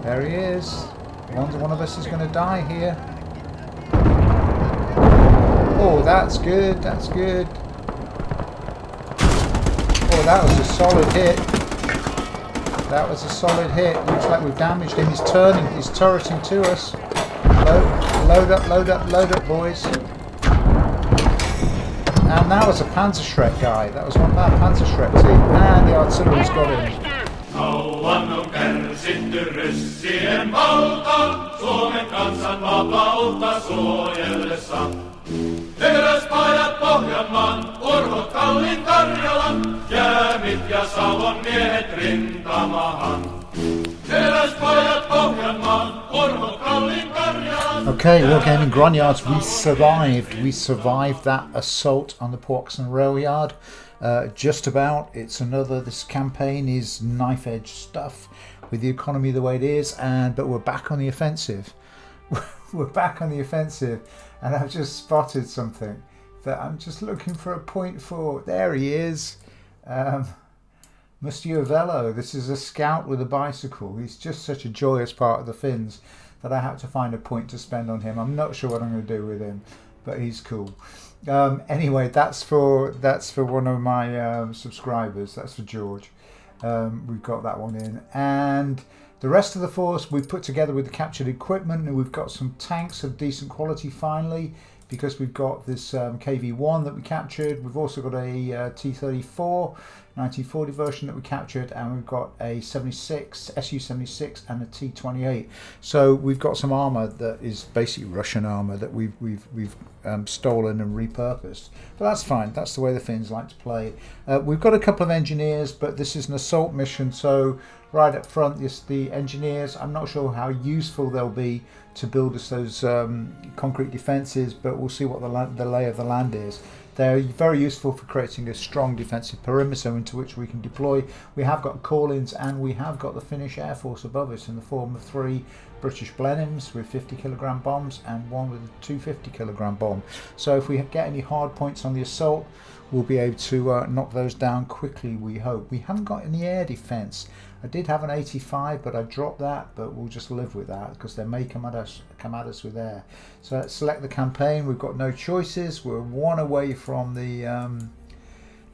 There he is. One of us is going to die here. Oh, that's good. That's good. Oh, that was a solid hit. That was a solid hit. Looks like we've damaged him. He's turning. He's turreting to us. Load up, load up, load up, boys. And that was a Panzerschreck guy. That was one of that Panzerschreck team. And the artillery's got him. Kauan on kärsitty ryssien valta, Suomen kansan vapautta suojellessa. Teräspajat Pohjanmaan, Urhot Kallin Karjalan, Jäämit ja Savon miehet rintamahan. Teräspajat Pohjanmaan, Urhot Kallin Karjalan. Okay, Wargaming Grognards, we survived. We survived that assault on the Puhoksen rail yard. Just about. It's another. This campaign is knife edge stuff with the economy the way it is, but we're back on the offensive. We're back on the offensive, and I've just spotted something that I'm just looking for a point for. There he is, Monsieur Velo. This is a scout with a bicycle. He's just such a joyous part of the Finns that I had to find a point to spend on him. I'm not sure what I'm going to do with him, but he's cool. Anyway, that's for one of my subscribers. That's for George. We've got that one in, and the rest of the force we've put together with the captured equipment, and we've got some tanks of decent quality finally, because we've got this KV-1 that we captured. We've also got a T-34 1940 version that we captured, and we've got a 76 Su-76 and a T-28. So we've got some armor that is basically Russian armor that we've stolen and repurposed. But that's fine. That's the way the Finns like to play. We've got a couple of engineers, but this is an assault mission, so right up front, the engineers, I'm not sure how useful they'll be to build us those concrete defences, but we'll see what the lay of the land is. They're very useful for creating a strong defensive perimeter into which we can deploy. We have got call-ins, and we have got the Finnish Air Force above us in the form of 3 British Blenheims with 50-kilogram bombs and 1 with a 250-kilogram bomb. So if we get any hard points on the assault, we'll be able to knock those down quickly, we hope. We haven't got any air defence. I did have an 85, but I dropped that, but we'll just live with that because they may come at us with air. So let's select the campaign. We've got no choices. We're 1 away from the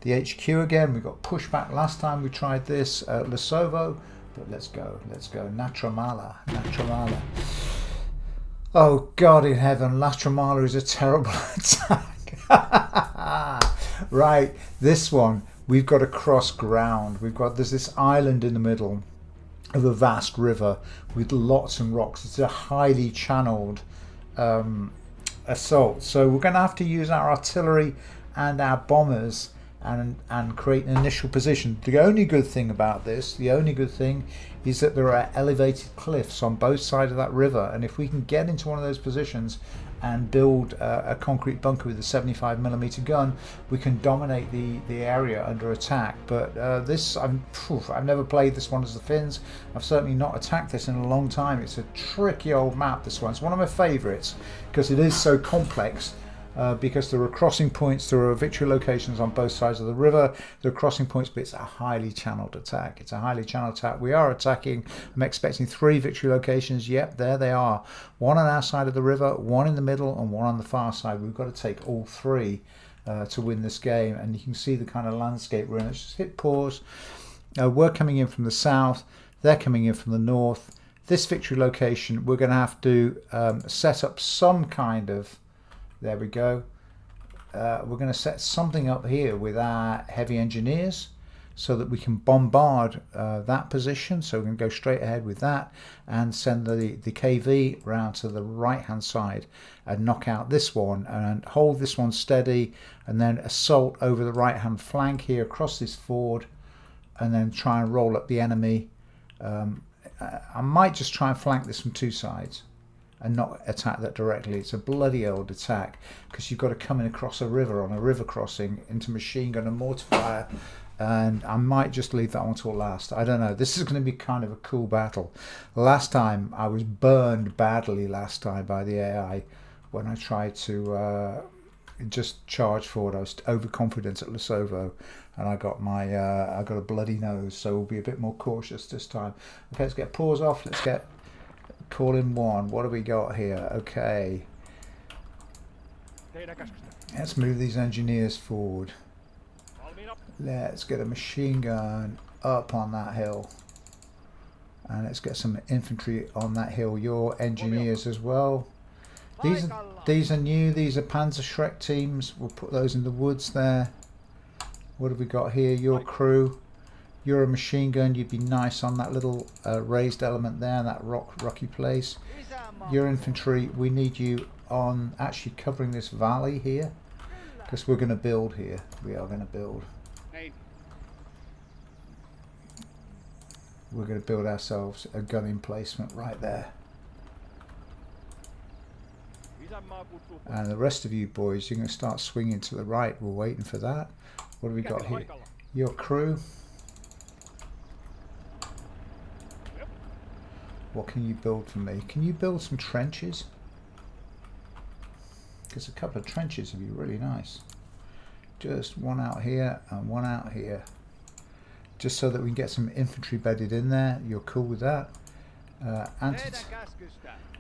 HQ again. We got pushback last time we tried this at Lesovo, but let's go. Natramala. Oh God in heaven, Natramala is a terrible attack. Right, this one. We've got to cross ground. There's this island in the middle of a vast river with lots of rocks. It's a highly channeled assault. So we're going to have to use our artillery and our bombers and create an initial position. The only good thing about this, is that there are elevated cliffs on both sides of that river. And if we can get into one of those positions and build a concrete bunker with a 75mm gun, we can dominate the area under attack. But I've never played this one as the Finns. I've certainly not attacked this in a long time. It's a tricky old map, this one. It's one of my favourites because it is so complex. Because there are crossing points, there are victory locations on both sides of the river. There are crossing points, but it's a highly channeled attack. We are attacking. I'm expecting 3 victory locations. Yep, there they are. 1 on our side of the river, 1 in the middle, and 1 on the far side. We've got to take all 3 to win this game. And you can see the kind of landscape we're in. Let's just hit pause. We're coming in from the south. They're coming in from the north. This victory location, we're going to have to set up some kind of... There we go. We're going to set something up here with our heavy engineers so that we can bombard that position. So we can go straight ahead with that and send the KV round to the right hand side and knock out this one and hold this one steady, and then assault over the right hand flank here across this ford, and then try and roll up the enemy. I might just try and flank this from 2 sides and not attack that directly. It's a bloody old attack because you've got to come in across a river on a river crossing into machine gun and mortar fire, and I might just leave that one till last. I don't know. This is going to be kind of a cool battle. Last time I was burned badly by the AI when I tried to just charge forward. I was overconfident at Lesovo and I got a bloody nose, so we'll be a bit more cautious this time. Okay, let's get pause off. Let's get Call in 1. What do we got here? Okay. Let's move these engineers forward. Let's get a machine gun up on that hill. And let's get some infantry on that hill. Your engineers as well. These are new. These are Panzerschreck teams. We'll put those in the woods there. What have we got here? Your crew. You're a machine gun. You'd be nice on that little raised element there, that rocky place. Your infantry. We need you on actually covering this valley here, because we're going to build here. We are going to build. We're going to build ourselves a gun emplacement right there. And the rest of you boys, you're going to start swinging to the right. We're waiting for that. What have we got here? Your crew. What can you build for me? Can you build some trenches? Because a couple of trenches would be really nice. Just one out here and one out here. Just so that we can get some infantry bedded in there. You're cool with that?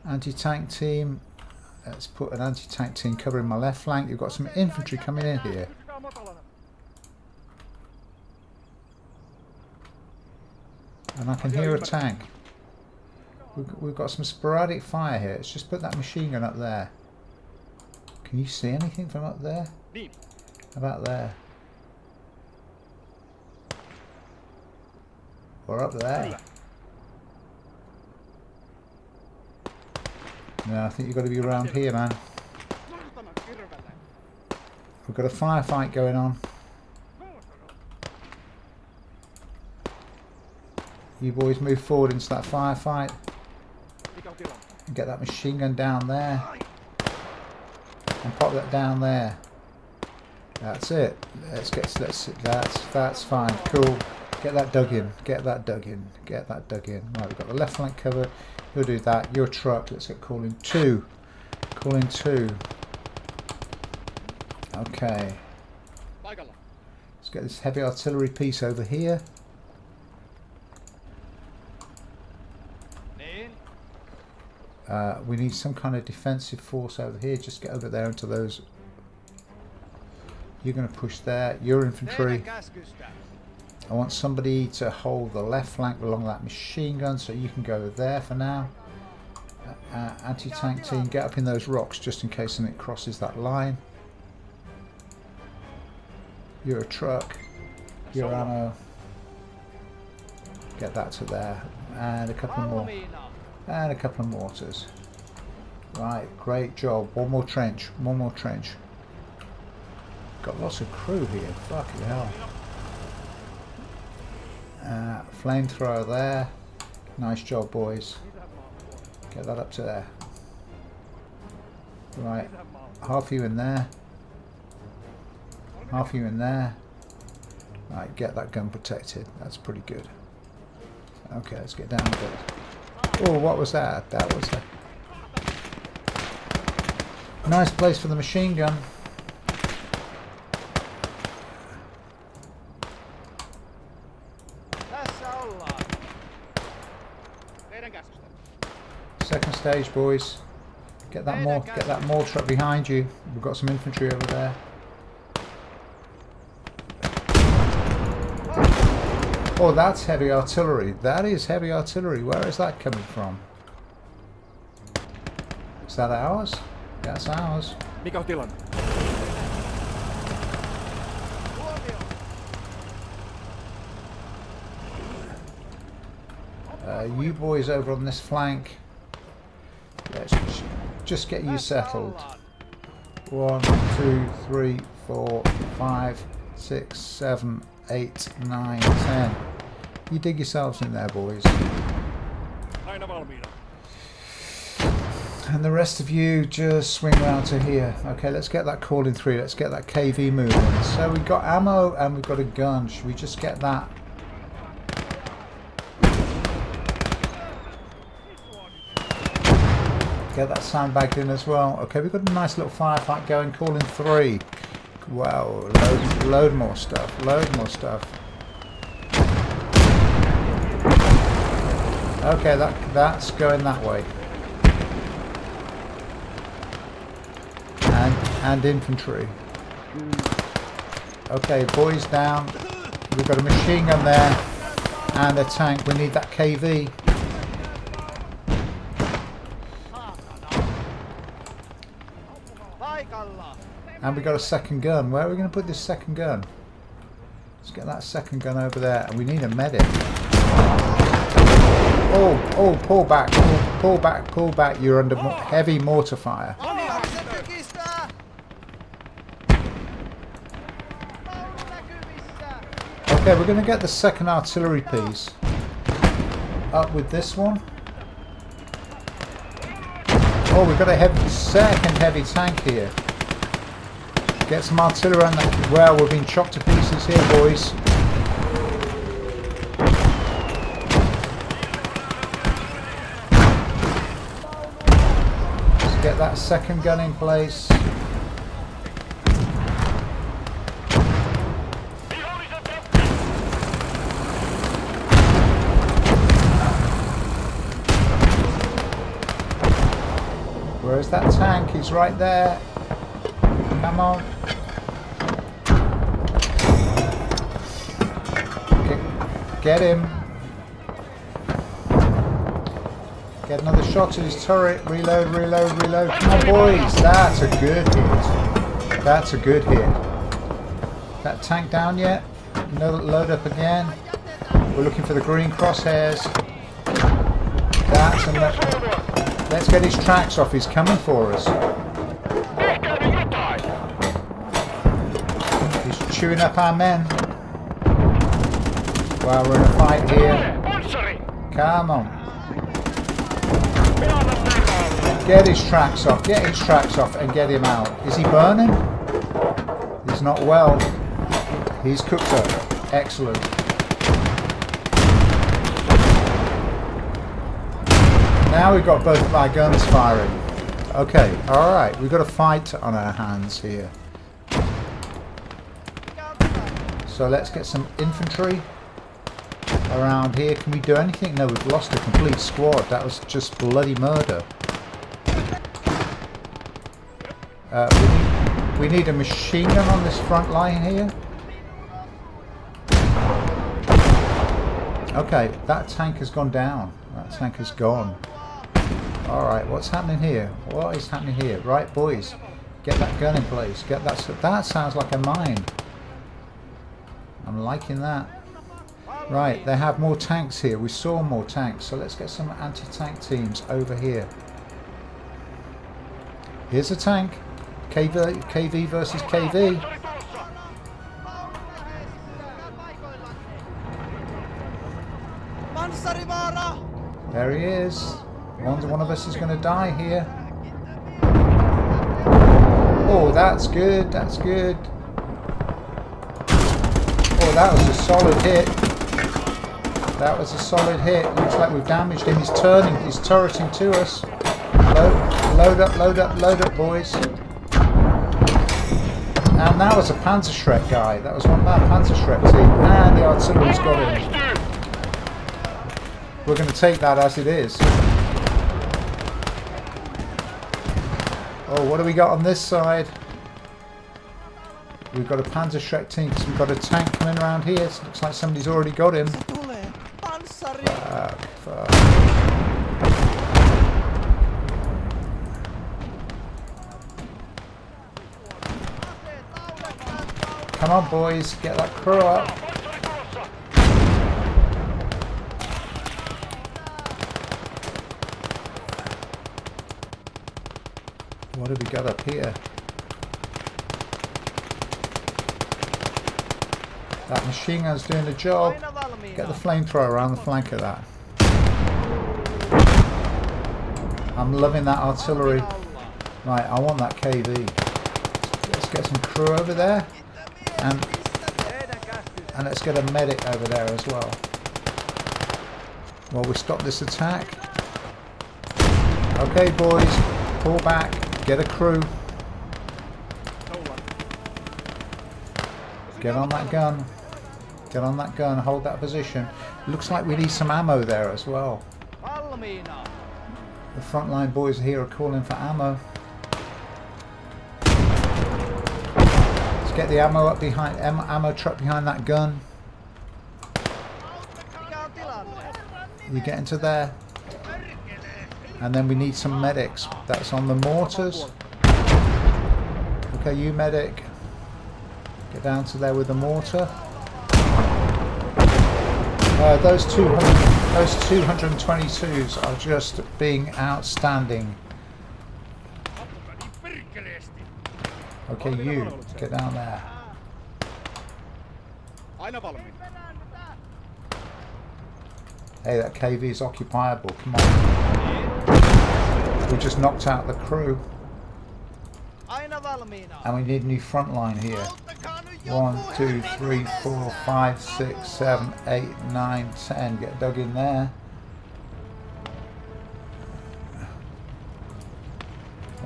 Anti-tank team. Let's put an anti-tank team covering my left flank. You've got some infantry coming in here. And I can hear a tank. We've got some sporadic fire here. Let's just put that machine gun up there. Can you see anything from up there? How about there? Or up there? No, I think you've got to be around here, man. We've got a firefight going on. You boys move forward into that firefight. And get that machine gun down there. And pop that down there. That's it. That's fine. Cool. Get that dug in. Get that dug in. Get that dug in. Right, we've got the left flank covered. You'll do that. Your truck. Let's get call in 2. Call in 2. Okay. Let's get this heavy artillery piece over here. We need some kind of defensive force over here. Just get over there into those. You're going to push there. Your infantry. I want somebody to hold the left flank along that machine gun, so you can go there for now. Anti-tank team, get up in those rocks just in case something crosses that line. You're a truck. Your ammo. Get that to there. And a couple more. And a couple of mortars. Right, great job. One more trench. One more trench. Got lots of crew here. Fucking hell. Flamethrower there. Nice job, boys. Get that up to there. Right, half you in there. Half you in there. Right, get that gun protected. That's pretty good. Okay, let's get down a bit. Oh, what was that? That was a nice place for the machine gun. Second stage, boys. Get that mortar up behind you. We've got some infantry over there. Oh, that's heavy artillery. That is heavy artillery. Where is that coming from? Is that ours? That's ours. You boys over on this flank. Let's just get you settled. 1, 2, 3, 4, 5, 6, 7, 8, 9, 10. You dig yourselves in there, boys. And the rest of you just swing around to here. Okay, let's get that call in 3. Let's get that KV moving. So we've got ammo and we've got a gun. Should we just get that? Get that sandbagged in as well. Okay, we've got a nice little firefight going. Call in 3. Wow, load more stuff. Load more stuff. Okay, that's going that way. and infantry. Okay, boys down. We've got a machine gun there and a tank. We need that KV. And we got a second gun. Where are we going to put this second gun? Let's get that second gun over there. And we need a medic. Oh, pull back, pull back, pull back. You're under heavy mortar fire. Okay, we're going to get the second artillery piece up with this one. Oh, we've got a second heavy tank here. Get some artillery on that. Well, we're being chopped to pieces here, boys. Let's get that second gun in place. Where's that tank? He's right there. Come on. Get him. Get another shot at his turret. Reload, reload, reload. Come on, boys. That's a good hit. That's a good hit. That tank down yet? No, load up again. We're looking for the green crosshairs. That's enough. Let's get his tracks off. He's coming for us. He's chewing up our men. Well, we're in a fight here. Come on. Get his tracks off. Get his tracks off and get him out. Is he burning? He's not well. He's cooked up. Excellent. Now we've got both of our guns firing. Okay, alright. We've got a fight on our hands here. So let's get some infantry around here. Can we do anything? No, we've lost a complete squad. That was just bloody murder. We need a machine gun on this front line here. Okay, that tank has gone down. That tank is gone. Alright, what's happening here? What is happening here? Right, boys, get that gun in place. Get that. That sounds like a mine. I'm liking that. Right, they have more tanks here. We saw more tanks, so let's get some anti-tank teams over here. Here's a tank. KV versus KV. There he is. One of us is going to die here. Oh, that's good. That's good. Oh, that was a solid hit. That was a solid hit. Looks like we've damaged him. He's turning. He's turreting to us. Load up, load up, load up, boys. And that was a Panzerschreck guy. That was one of our Panzerschreck team. And the artillery's got him. We're going to take that as it is. Oh, what do we got on this side? We've got a Panzerschreck team because we've got a tank coming around here. So it looks like somebody's already got him. Fuck. Come on, boys, get that crew up. What have we got up here? That machine gun's doing the job. Get the flamethrower around the flank of that. I'm loving that artillery. Right, I want that KV. Let's get some crew over there. And let's get a medic over there as well. While we stop this attack. Okay, boys, pull back. Get a crew. Get on that gun. Get on that gun. Hold that position. Looks like we need some ammo there as well. The frontline boys here are calling for ammo. Let's get the ammo up behind, ammo truck behind that gun. You get into there. And then we need some medics. That's on the mortars. Okay, you medic. Get down to there with the mortar. Those 222s are just being outstanding. Okay, you get down there. Hey, that KV is occupiable. Come on. We just knocked out the crew. And we need a new front line here. 1, 2, 3, 4, 5, 6, 7, 8, 9, 10. Get dug in there.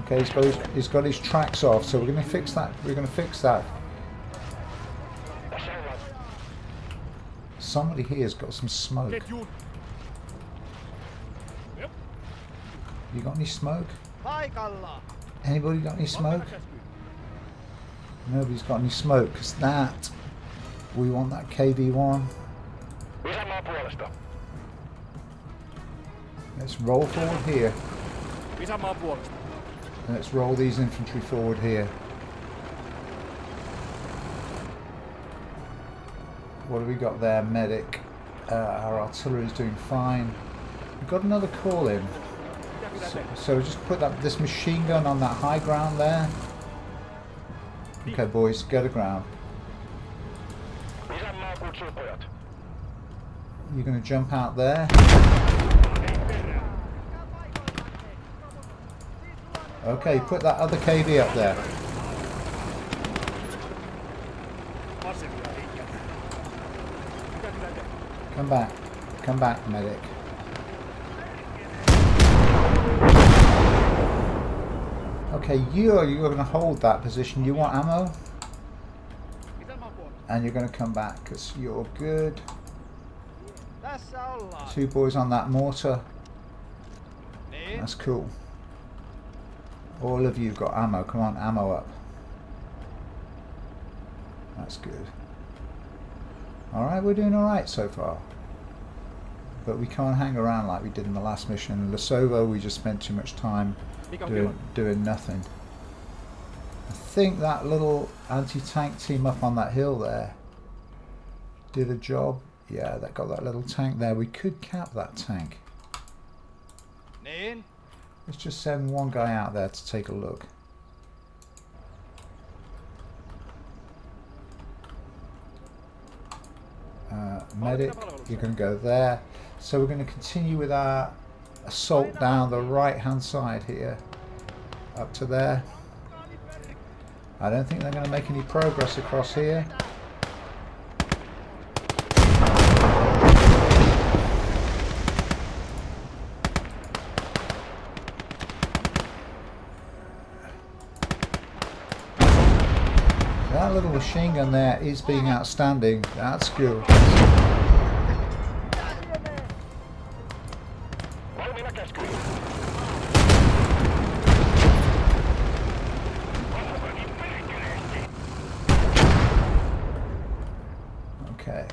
Okay, he's got his tracks off, so we're going to fix that. We're going to fix that. Somebody here's got some smoke. You got any smoke? Anybody got any smoke? Nobody's got any smoke, because that, we want that KB1. Let's roll forward here. Let's roll these infantry forward here. What have we got there? Medic. Our artillery is doing fine. We've got another call in. So just put this machine gun on that high ground there. Okay, boys, go to ground. You're going to jump out there. Okay, put that other KV up there. Come back, medic. Okay, you're going to hold that position. You want ammo? And you're going to come back because you're good. 2 boys on that mortar. That's cool. All of you got ammo. Come on, ammo up. That's good. Alright, we're doing alright so far. But we can't hang around like we did in the last mission. In Lesovo, we just spent too much time doing nothing. I think that little anti-tank team up on that hill there did a job. Yeah, that got that little tank there. We could cap that tank. Let's just send one guy out there to take a look. Medic, you're going to go there. So we're going to continue with our assault down the right hand side here up to there. I don't think they're going to make any progress across here. That little machine gun there is being outstanding. That's good. Okay.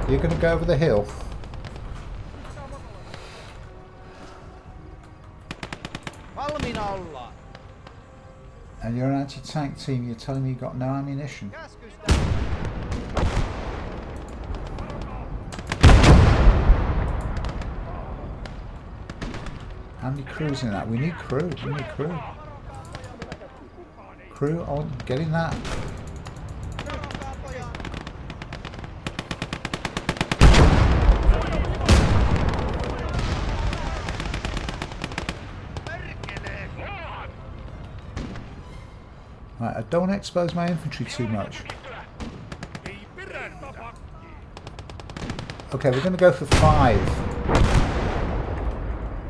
You're gonna go over the hill. And you're an anti-tank team, you're telling me you've got no ammunition. How many crews in that? We need crew, we need crew. Crew on, getting that. Right, I don't want to expose my infantry too much. Okay, we're going to go for 5.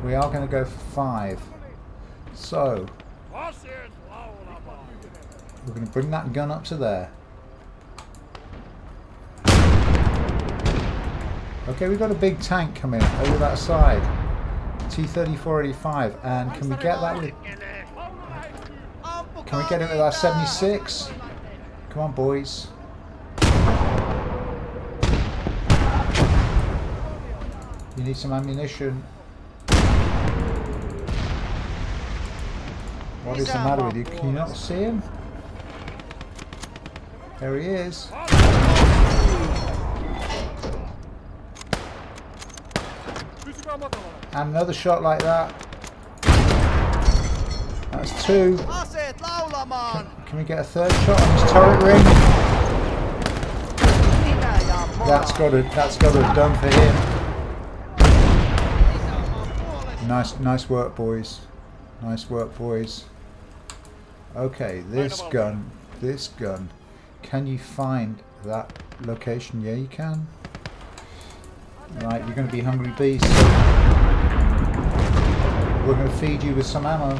We are going to go for 5. So, we're going to bring that gun up to there. Okay, we've got a big tank coming over that side. T-3485, and can we get that with... Can we get it with our 76? Come on, boys. You need some ammunition. What is the matter with you? Can you not see him? There he is. And another shot like that. That's 2. Can we get a third shot on his turret ring? That's got to have done for him. Nice work, boys. Nice work, boys. Okay, this gun. Can you find that location? Yeah, you can. Right, you're going to be hungry beasts. So we're going to feed you with some ammo.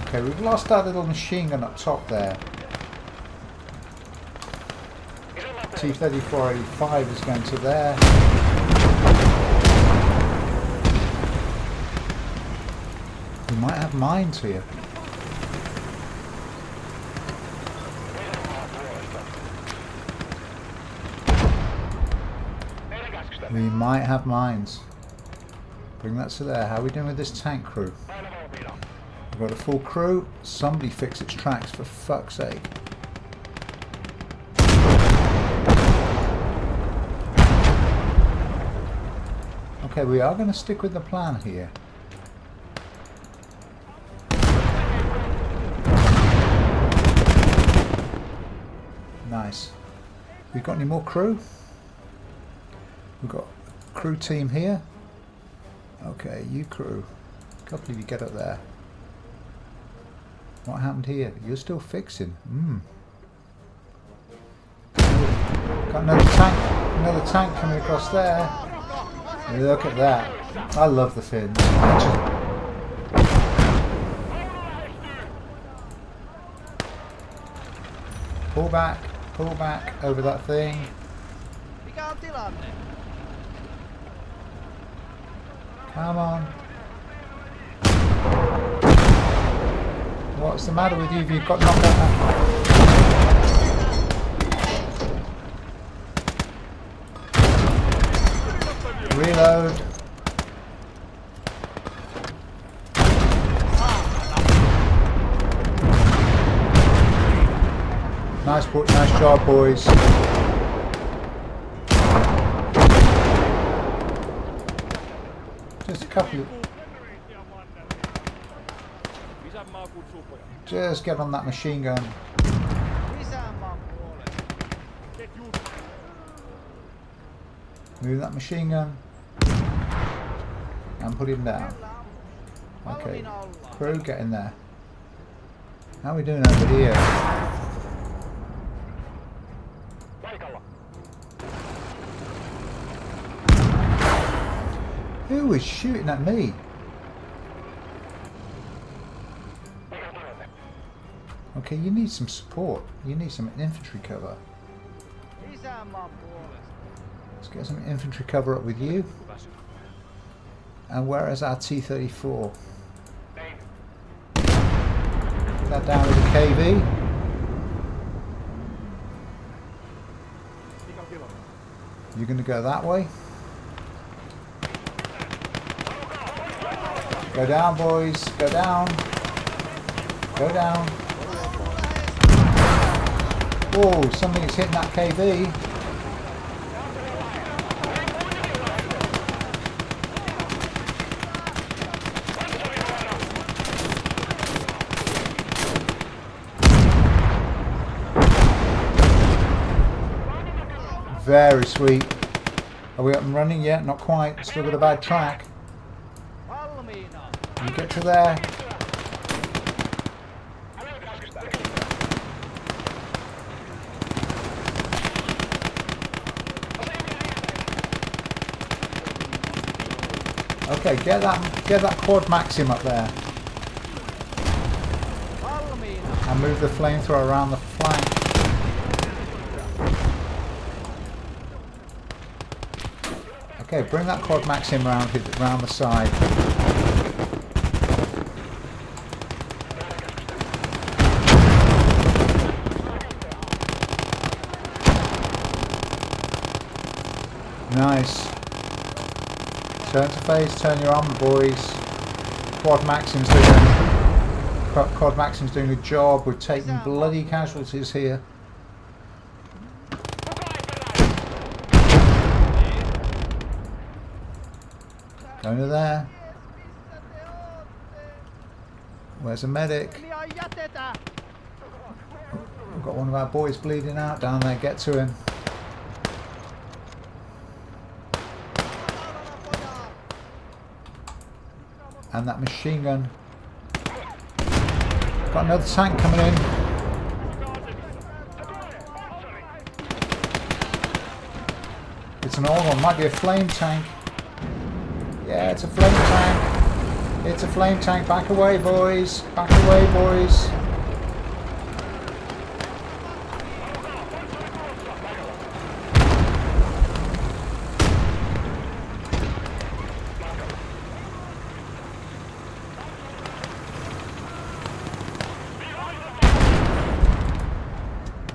Okay, we've lost that little machine gun up top there. T-3485 is going to there. We might have mines here. We might have mines. Bring that to there. How are we doing with this tank crew? We've got a full crew. Somebody fix its tracks, for fuck's sake. Okay, we are going to stick with the plan here. Nice. We've got any more crew? We've got a crew team here. Okay, you crew. A couple of you get up there. What happened here? You're still fixing. Got another tank coming across there. Look at that. I love the fins. Pull back over that thing. Come on. What's the matter with you if you've got knocked out? Reload. Nice job, boys. Just a couple of... Just get on that machine gun. Move that machine gun. And put him down. Okay. Crew, get in there. How are we doing over here? Who is shooting at me? Okay, you need some support. You need some infantry cover. Let's get some infantry cover up with you. And where is our T-34? That down with the KV. You're going to go that way. Go down, boys. Go down. Go down. Whoa, something is hitting that KV. Very sweet. Are we up and running yet? Not quite. Still got a bad track. You get to there. Okay, get that quad maxim up there. And move the flamethrower around the flank. Okay, bring that quad max in round the side. Nice. Turn to face, turn your armor, boys. Quad Maxim's doing a job. We're taking bloody casualties here. Going to there. Where's a medic? We've got one of our boys bleeding out down there. Get to him. And that machine gun. Got another tank coming in. It's an old one. Might be a flame tank. Yeah, it's a flame tank. It's a flame tank. Back away, boys. Back away, boys.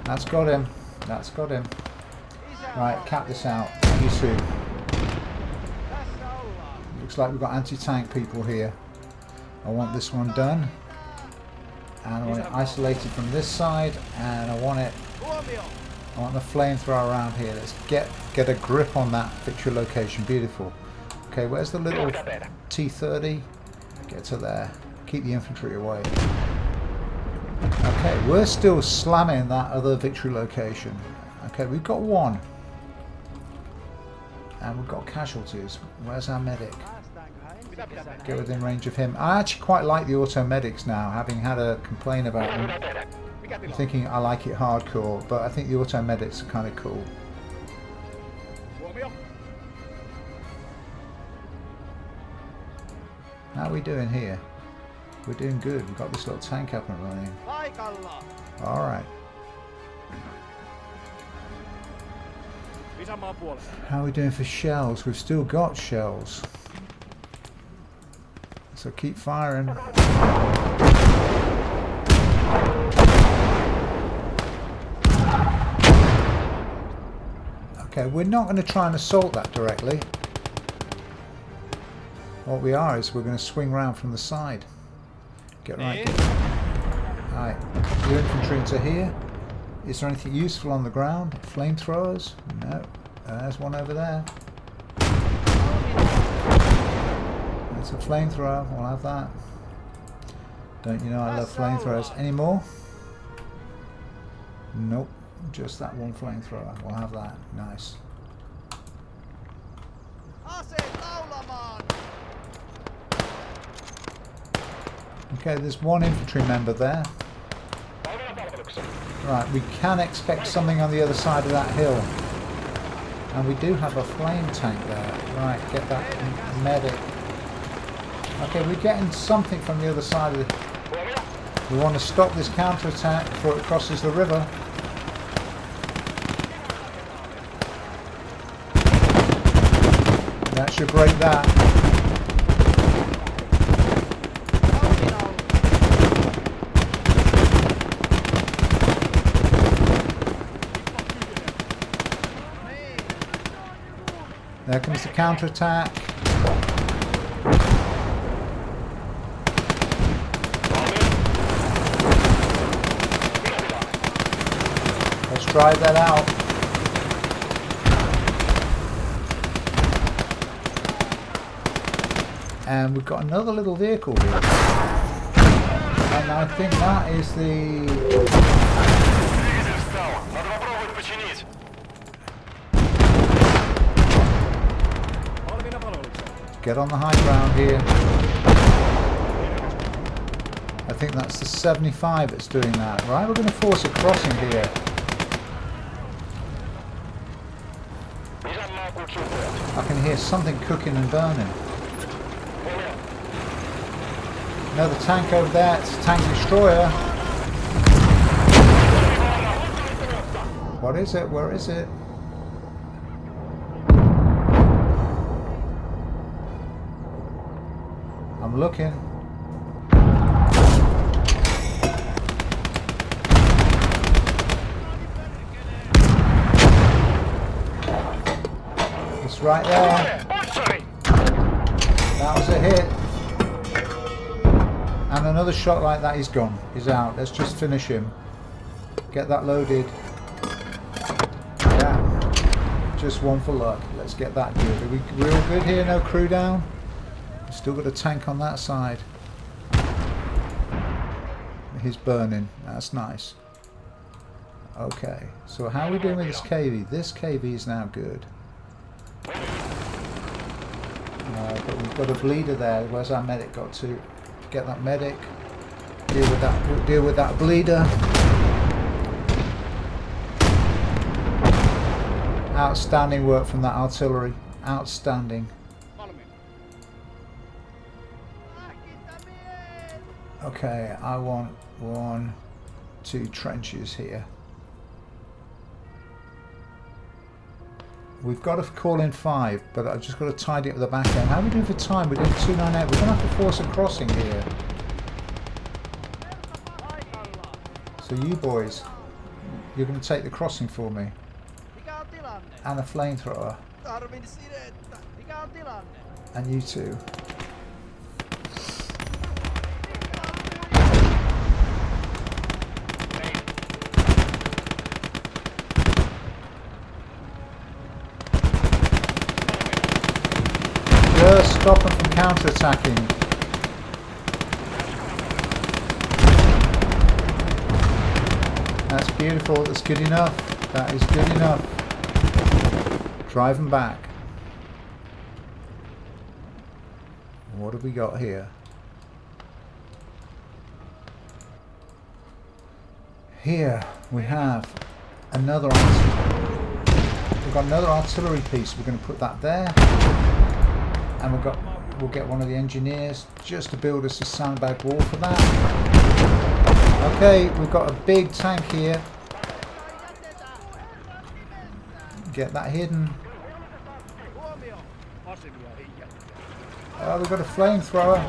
That's got him. That's got him. Right, cap this out. You see. Looks like we've got anti-tank people here. I want this one done. And I want it isolated from this side. And I want the flamethrower around here. Let's get a grip on that victory location. Beautiful. Okay, where's the little T-30? Get to there. Keep the infantry away. Okay, we're still slamming that other victory location. Okay, we've got one. And we've got casualties. Where's our medic? Get within range of him. I actually quite like the auto medics now, having had a complaint about them. I'm thinking I like it hardcore, but I think the auto medics are kind of cool. How are we doing here? We're doing good. We've got this little tank up and running. Alright. How are we doing for shells? We've still got shells. So keep firing. Okay, we're not going to try and assault that directly. What we are is we're going to swing round from the side. Get right. Alright, your infantry into here. Is there anything useful on the ground? Flamethrowers? No. There's one over there. It's a flamethrower. We'll have that. Don't you know I love flamethrowers? Any more? Nope. Just that one flamethrower. We'll have that. Nice. Okay, there's one infantry member there. Right, we can expect something on the other side of that hill. And we do have a flame tank there. Right, get that medic. Okay, we're getting something from the other side of the... We want to stop this counterattack before it crosses the river. That should break that. There comes the counterattack. Let's drive that out. And we've got another little vehicle here. And I think that is the... Get on the high ground here. I think that's the 75 that's doing that. Right, we're going to force a crossing here. I can hear something cooking and burning. Another tank over there. It's a tank destroyer. What is it? Where is it? I'm looking. It's right there. That was a hit. And another shot like that, he's gone. He's out. Let's just finish him. Get that loaded. Yeah. Just one for luck. Let's get that good. Are we real good here? No crew down? We've still got a tank on that side. He's burning. That's nice. Okay. So how are we doing with this KV? This KV is now good. But we've got a bleeder there. Where's our medic got to? Get that medic. Deal with that bleeder. Outstanding work from that artillery. Outstanding. Okay, I want 1, 2 trenches here. We've got to call in 5, but I've just got to tidy up the back end. How are we doing for time? We're doing 298. We're going to have to force a crossing here. So you boys, you're going to take the crossing for me. And a flamethrower. And you two. Just stop them from counter-attacking. That's beautiful. That's good enough. That is good enough. Drive them back. What have we got here? Here we have another. We've got another artillery piece. We're going to put that there. And we'll get one of the engineers just to build us a sandbag wall for that. Okay, we've got a big tank here. Get that hidden. Oh, we've got a flamethrower.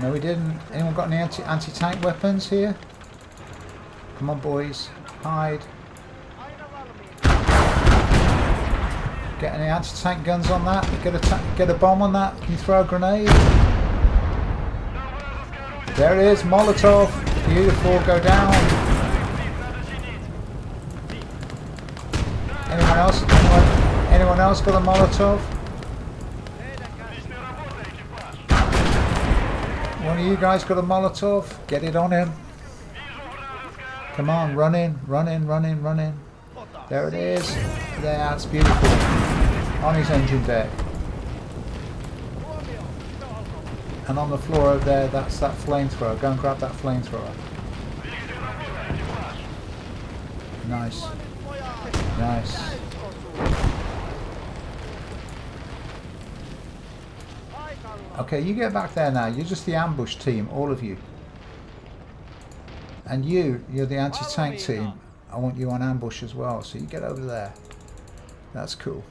No, we didn't. Anyone got any anti-tank weapons here? Come on, boys. Hide. Get any anti-tank guns on that? Get a bomb on that? Can you throw a grenade? There it is, Molotov. Beautiful, go down. Anyone else? Anyone else got a Molotov? One of you guys got a Molotov? Get it on him. Come on, run in, run in, run in, run in. There it is. There, that's beautiful. On his engine deck. And on the floor over there, that's that flamethrower. Go and grab that flamethrower. Nice. Nice. Okay, you get back there now. You're just the ambush team, all of you. And you're the anti-tank team. I want you on ambush as well, so you get over there. That's cool.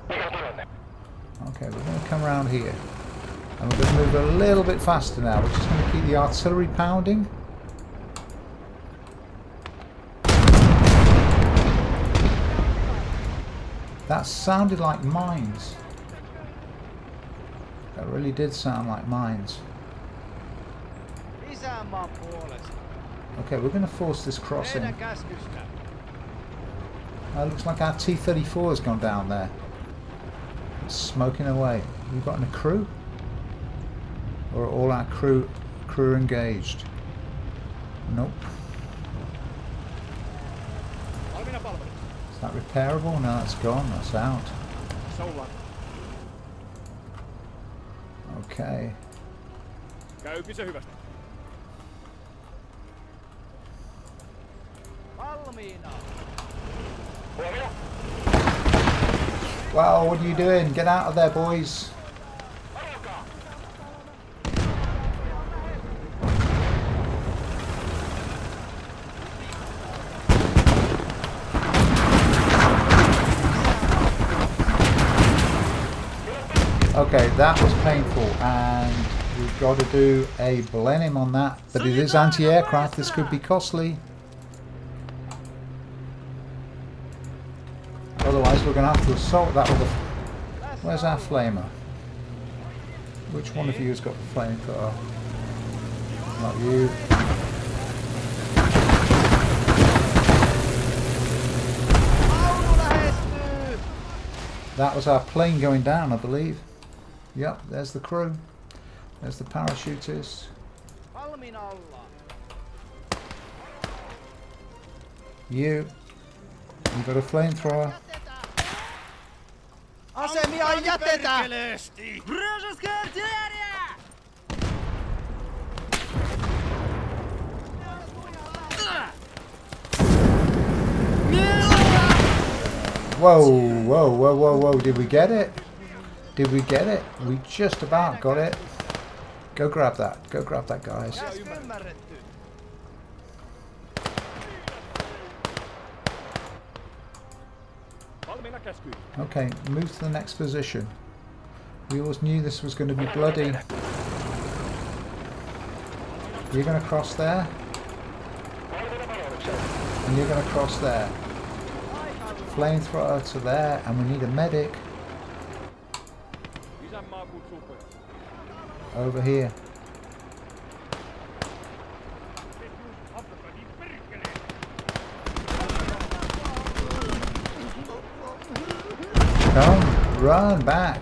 Okay, we're going to come around here. And we're going to move a little bit faster now. We're just going to keep the artillery pounding. That sounded like mines. That really did sound like mines. Okay, we're going to force this crossing. Looks like our T-34 has gone down there. It's smoking away. You got any crew? Or are all our crew engaged? Nope. Is that repairable? No, that's gone. That's out. Okay. Wow, what are you doing? Get out of there, boys. Okay, that was painful, and we've got to do a Blenheim on that. But it is anti-aircraft. This could be costly. Otherwise, we're going to have to assault that with a... Where's our flamer? Which one of you has got the flamethrower? Not you. That was our plane going down, I believe. Yep, there's the crew. There's the parachutists. You got a flamethrower. Asemia jätetään! Whoa, whoa, whoa, whoa, whoa. Did we get it? Did we get it? We just about got it. Go grab that. Go grab that, guys. Okay, move to the next position. We always knew this was going to be bloody. You're going to cross there. And you're going to cross there. Flamethrower to there, and we need a medic over here. Come, run back.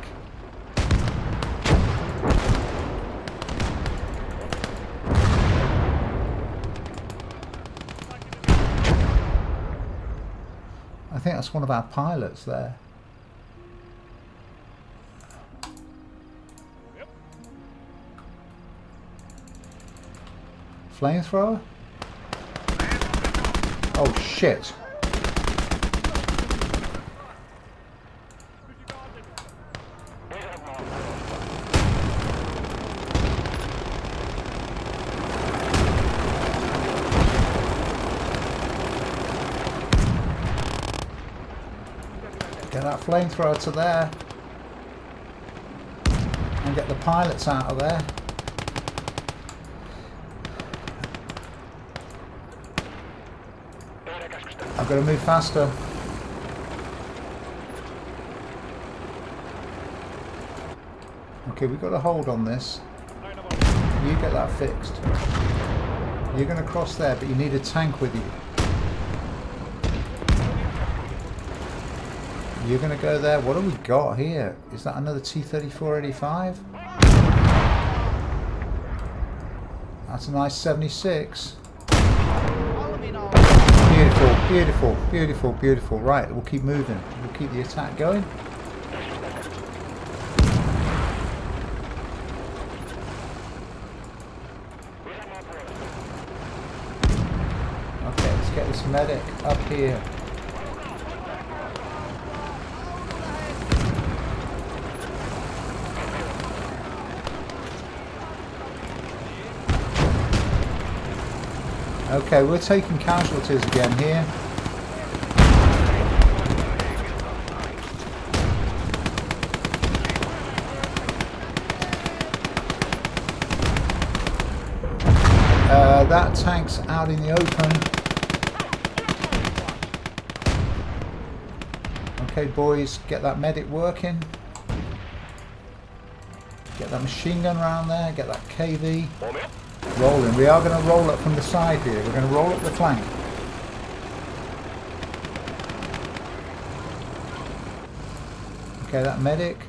I think that's one of our pilots there. Flamethrower? Oh shit. Get that flamethrower to there. And get the pilots out of there. I've got to move faster. Okay, we've got a hold on this. You get that fixed. You're going to cross there, but you need a tank with you. You're going to go there. What have we got here? Is that another T-34-85? That's a nice 76. Beautiful, beautiful, beautiful, beautiful. Right, we'll keep moving. We'll keep the attack going. Okay, let's get this medic up here. Okay, we're taking casualties again here. That tank's out in the open. Okay, boys, get that medic working. Get that machine gun around there, get that KV. Rolling. We are going to roll up from the side here. We're going to roll up the flank. Okay, that medic.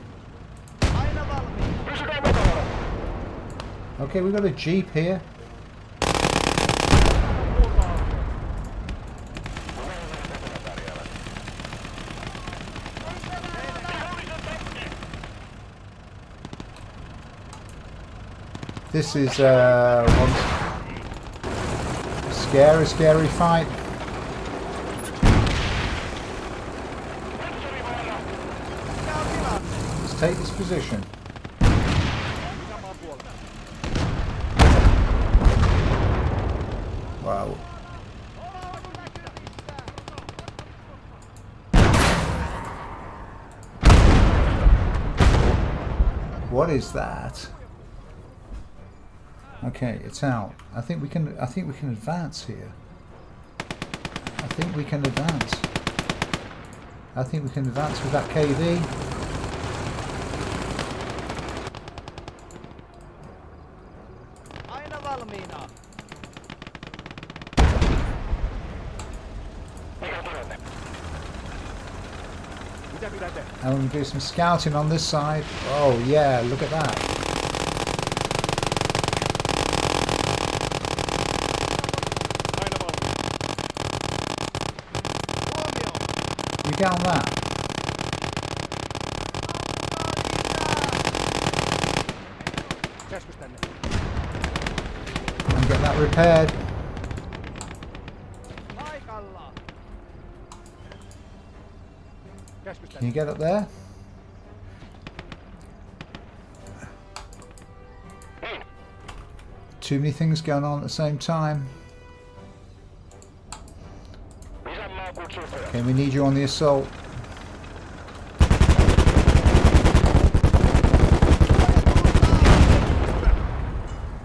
Okay, we've got a jeep here. This is one scary, scary fight. Let's take this position. Wow. What is that? Okay, it's out. I think we can advance here. I think we can advance. I think we can advance with that KV. Aina valmiina. And we're going to do some scouting on this side. Oh yeah, look at that. You get on that. And get that repaired. Paikalla. Can you get up there? Too many things going on at the same time. Okay, we need you on the assault.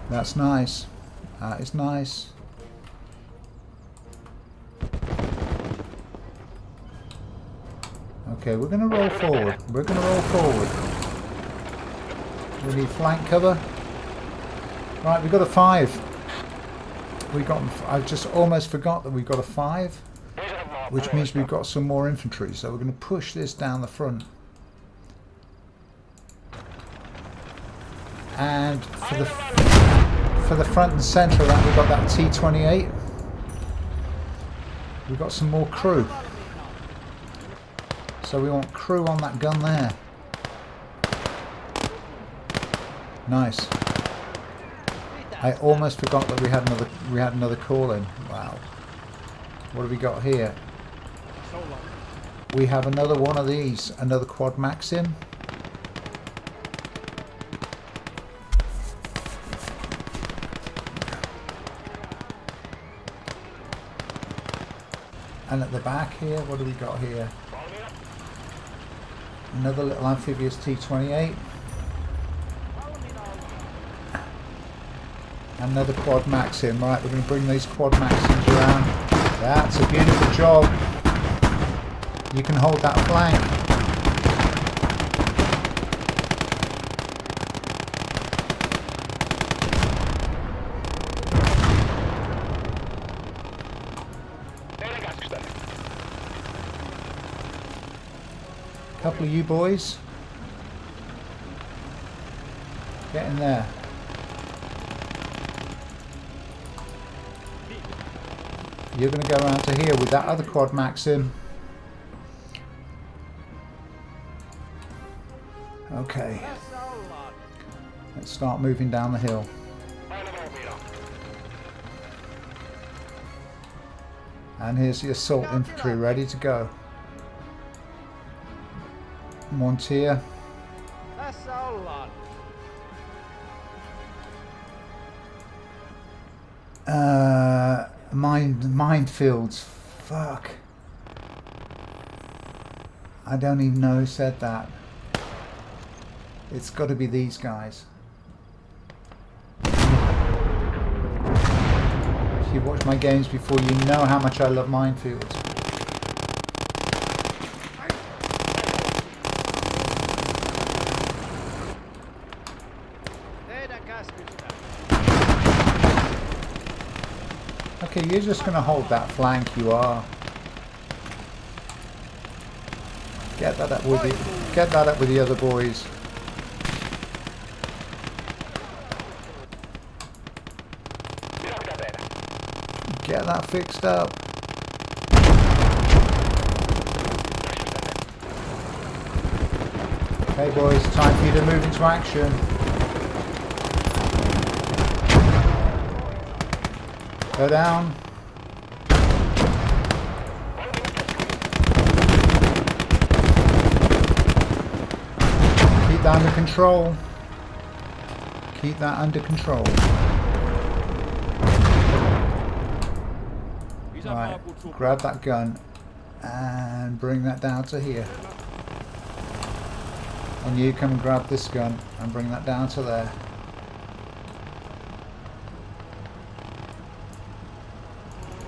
That's nice. That is nice. Okay, we're going to roll forward. We're going to roll forward. We need flank cover. Right, we've got a 5. I just almost forgot that we've got a 5, which means we've got some more infantry. So we're going to push this down the front. And for the front and centre of that, we've got that T-28. We've got some more crew. So we want crew on that gun there. Nice. I almost forgot that we had another call in. Wow. What have we got here? We have another one of these, another quad Maxim. And at the back here, what do we got here? Another little amphibious T-28. Another quad Maxim. Right, we're going to bring these quad Maxims around. That's a beautiful job. You can hold that flank. Couple of you boys. Get in there. You're going to go around to here with that other quad Maxim. Okay. Let's start moving down the hill. And here's the assault infantry ready to go. Montier. Tässä ollaan. Minefields. Fuck. I don't even know who said that. It's got to be these guys. If you've watched my games before, you know how much I love minefields. Okay, you're just going to hold that flank, you are. Get that up with the other boys. Get that fixed up. Okay boys, time for you to move into action. Go down. Keep that under control. Keep that under control. Right, grab that gun and bring that down to here. And you come and grab this gun and bring that down to there.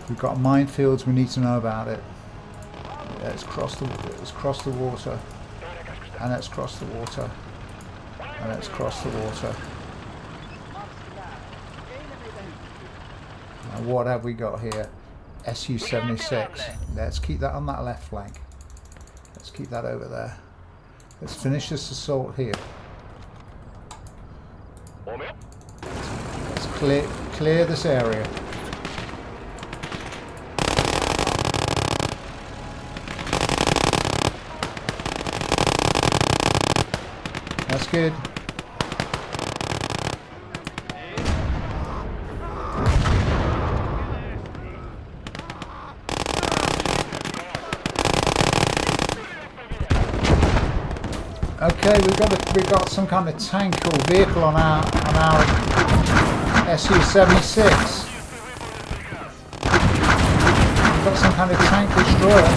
We've got minefields, we need to know about it. Let's cross the water. And let's cross the water. And let's cross the water. Now what have we got here? Su-76. Let's keep that on that left flank. Let's keep that over there. Let's finish this assault here. Let's clear this area. That's good. Okay, we've got some kind of tank or vehicle on our Su-76. We've got some kind of tank destroyer.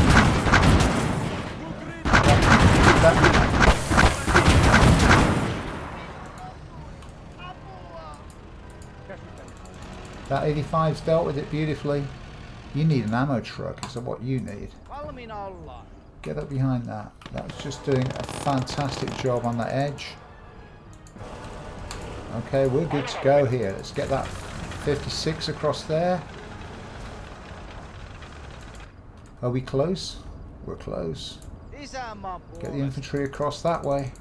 That 85's dealt with it beautifully. You need an ammo truck, is what you need. Get up behind that. That's just doing a fantastic job on the edge. Okay, we're good to go here. Let's get that 56 across there. Are we close? We're close. Get the infantry across that way.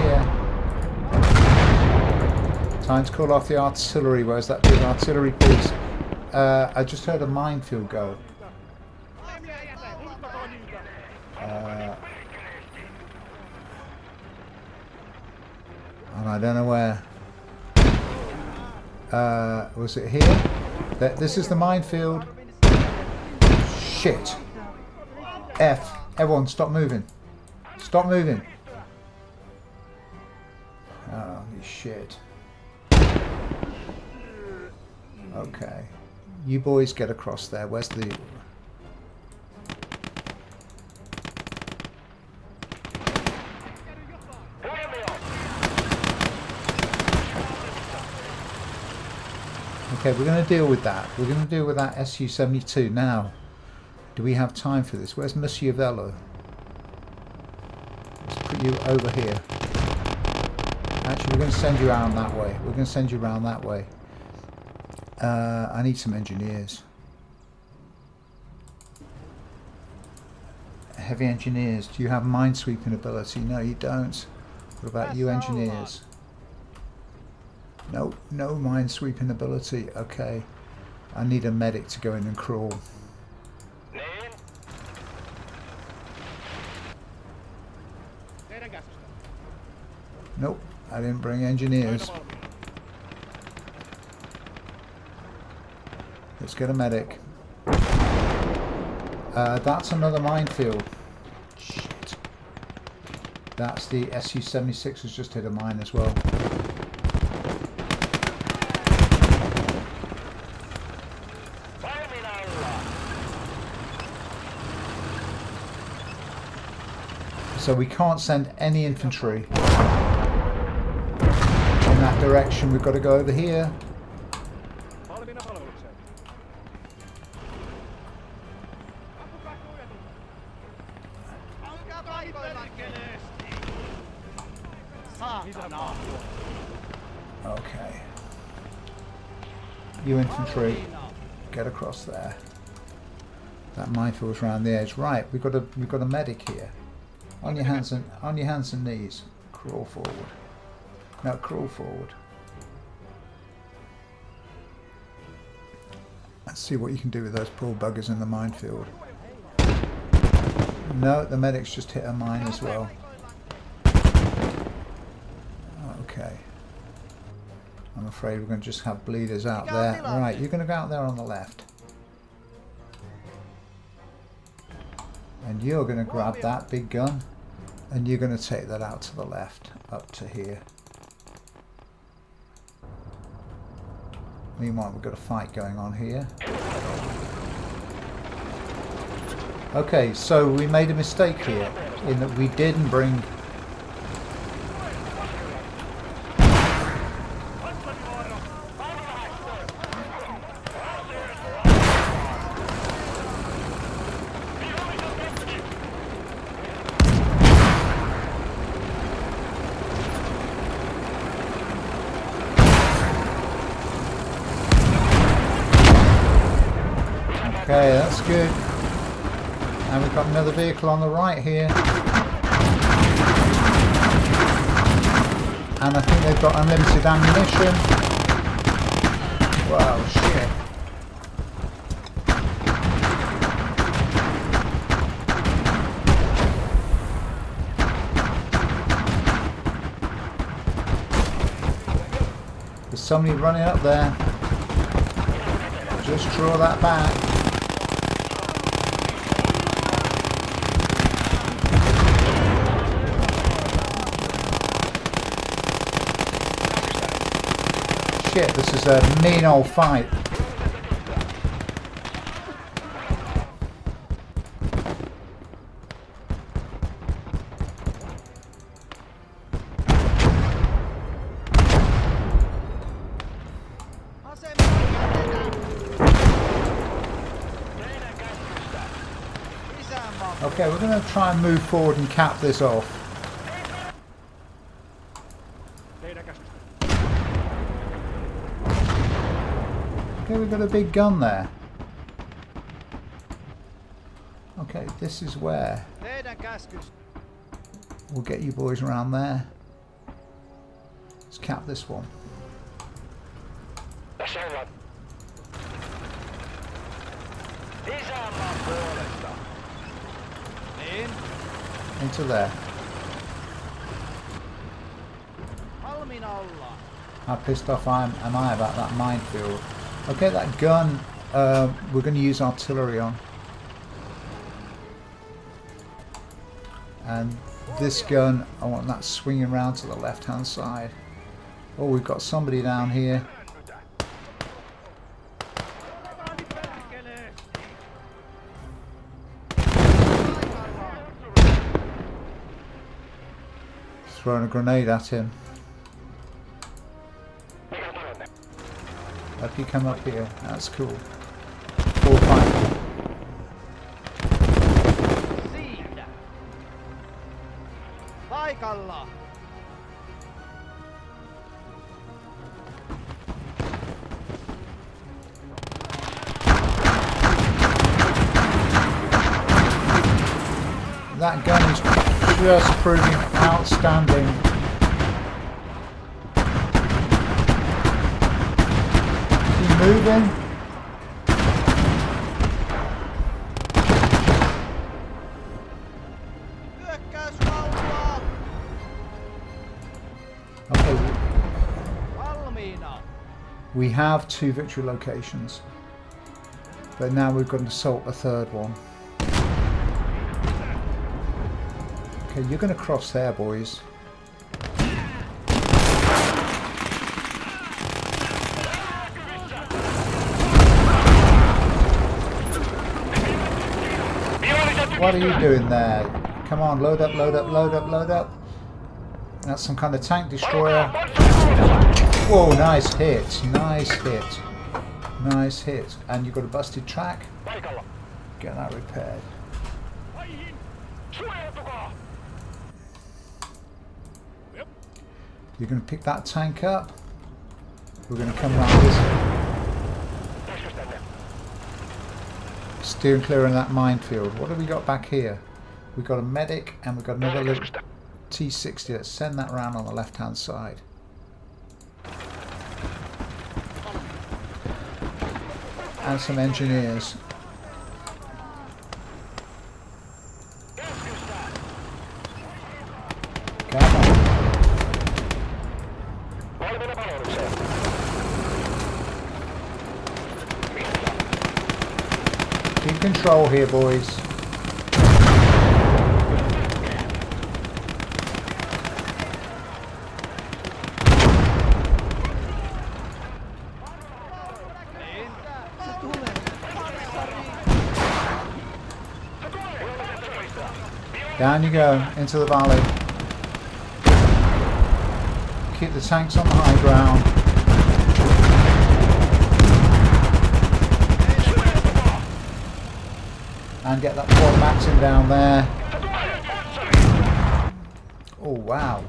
Here. Time to call off the artillery. Where's that big artillery piece? I just heard a minefield go. And I don't know where. Was it here? This is the minefield. Shit. F. Everyone, stop moving. Stop moving. Oh, shit. Okay. You boys get across there. Where's the... Okay, we're going to deal with that. We're going to deal with that Su-72. Now, do we have time for this? Where's Monsieur Velo? Let's put you over here. Actually, we're going to send you around that way. We're going to send you around that way. I need some engineers. Heavy engineers. Do you have minesweeping ability? No, you don't. What about you engineers? No, no minesweeping ability. Okay. I need a medic to go in and crawl. Nope, I didn't bring engineers. Let's get a medic. That's another minefield. Shit. That's the Su-76 has just hit a mine as well. So we can't send any infantry in that direction. We've got to go over here. Okay. You infantry, get across there. That minefield's around the edge. Right, we've got a medic here. On your hands and knees. Crawl forward. Now crawl forward. Let's see what you can do with those poor buggers in the minefield. No, the medic's just hit a mine as well. Okay. I'm afraid we're going to just have bleeders out there. Right, you're going to go out there on the left. And you're going to grab that big gun. And you're going to take that out to the left, up to here. Meanwhile, we've got a fight going on here. Okay, so we made a mistake here in that we didn't bring. Okay, that's good. And we've got another vehicle on the right here. And I think they've got unlimited ammunition. Wow, shit. There's somebody running up there. Just draw that back. Shit, this is a mean old fight. Okay, we're going to try and move forward and cap this off. Okay, we've got a big gun there. Okay, this is where we'll get you boys around there. Let's cap this one. Into there. How pissed off am I about that minefield? Okay, that gun we're going to use artillery on. And this gun, I want that swinging around to the left hand side. Oh, we've got somebody down here. Throwing a grenade at him. Hope you come up here. That's cool. 4 5. Paikalla. That gun is just proving outstanding. Keep moving. Okay. We have 2 victory locations, but now we've got to assault a 3rd one. Okay, you're going to cross there, boys. What are you doing there? Come on, load up, load up, load up, load up. That's some kind of tank destroyer. Whoa, nice hit, nice hit. Nice hit. And you've got a busted track. Get that repaired. You're going to pick that tank up. We're going to come around this. Steering clear in that minefield. What have we got back here? We've got a medic and we've got another little T60. Let's send that round on the left hand side. And some engineers. Come on. Keep control here, boys. Down you go, into the valley. Keep the tanks on the high ground. And get that quad maxing down there. Oh wow.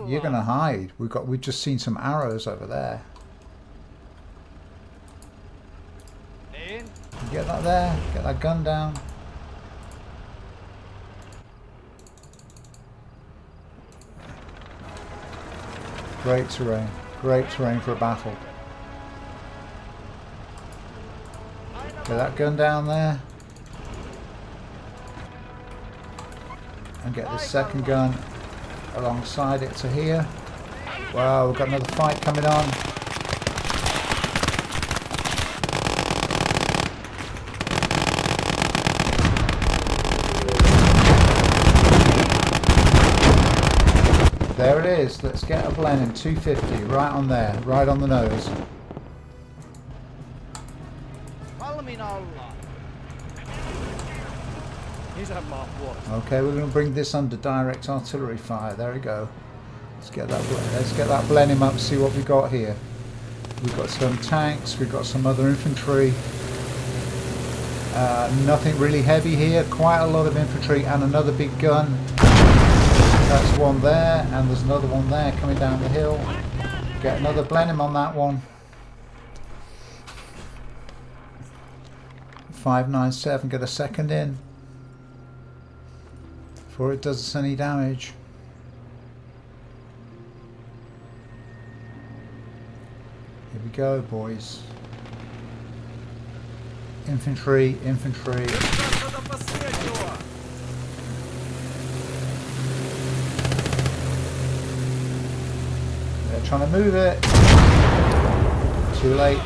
You're gonna hide. We've just seen some arrows over there. Get that there, get that gun down. Great terrain for a battle. Get that gun down there. And get this second gun alongside it to here. Wow, we've got another fight coming on. There it is. Let's get a blend in 250 right on there, right on the nose. Okay, we're going to bring this under direct artillery fire. There we go. Let's get that blending up. See what we got here. We've got some tanks. We've got some other infantry. Nothing really heavy here. Quite a lot of infantry and another big gun. That's one there, and there's another one there coming down the hill. Get another blending on that one. 597. Get a second in before it does us any damage. Here we go, boys. Infantry, infantry. They're trying to move it. Too late.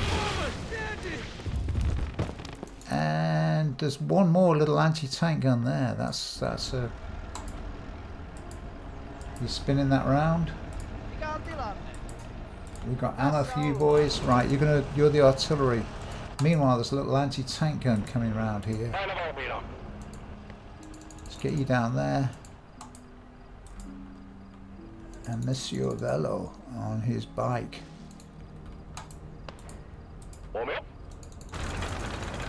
And there's one more little anti-tank gun there. That's a. You spinning that round? We've got ammo for you boys. Right, you're the artillery. Meanwhile, there's a little anti-tank gun coming around here. Let's get you down there. And Monsieur Velo on his bike.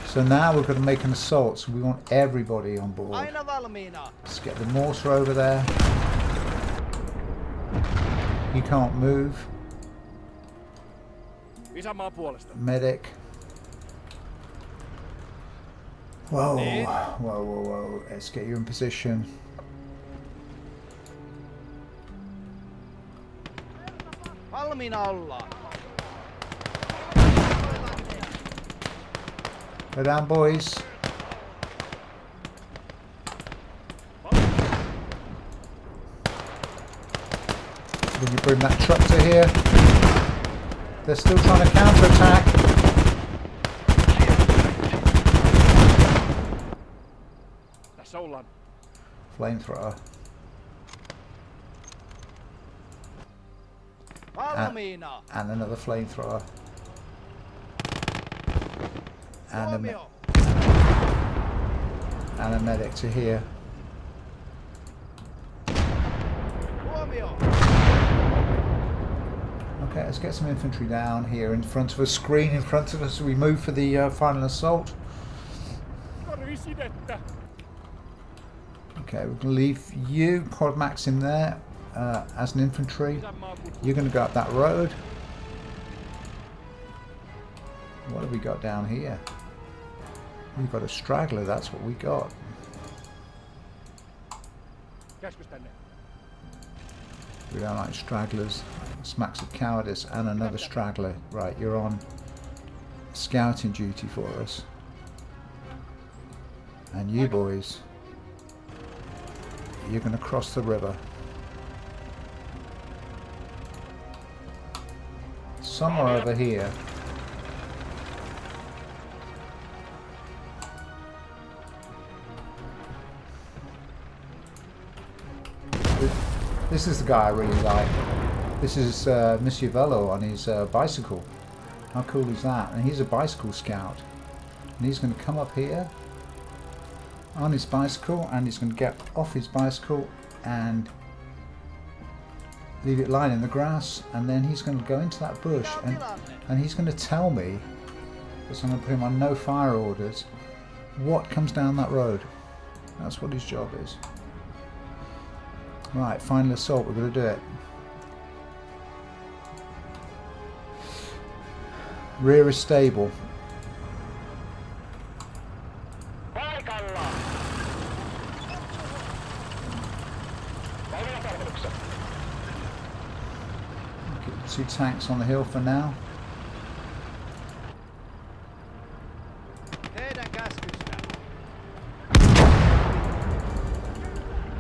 So now we're going to make an assault, so we want everybody on board. Let's get the mortar over there. You can't move. Medic. Whoa, whoa, whoa, whoa. Let's get you in position. Go down, boys. When you bring that truck to here, they're still trying to counter-attack. Flamethrower. And another flamethrower. And a medic to here. Okay, let's get some infantry down here in front of us, screen in front of us. We move for the final assault. Okay, we're going to leave you, Podmax, in there as an infantry. You're going to go up that road. What have we got down here? We've got a straggler, that's what we got. We don't like stragglers. Smacks of cowardice. And another straggler. Right, you're on scouting duty for us. And you boys, you're going to cross the river. Somewhere over here. This is the guy I really like. This is Monsieur Velo on his bicycle. How cool is that? And he's a bicycle scout. And he's going to come up here. on his bicycle, and he's going to get off his bicycle and leave it lying in the grass, and then he's going to go into that bush and he's going to tell me, because I'm going to put him on no fire orders, what comes down that road. That's what his job is. Right, final assault, we're going to do it. Rear is stable. Two tanks on the hill for now.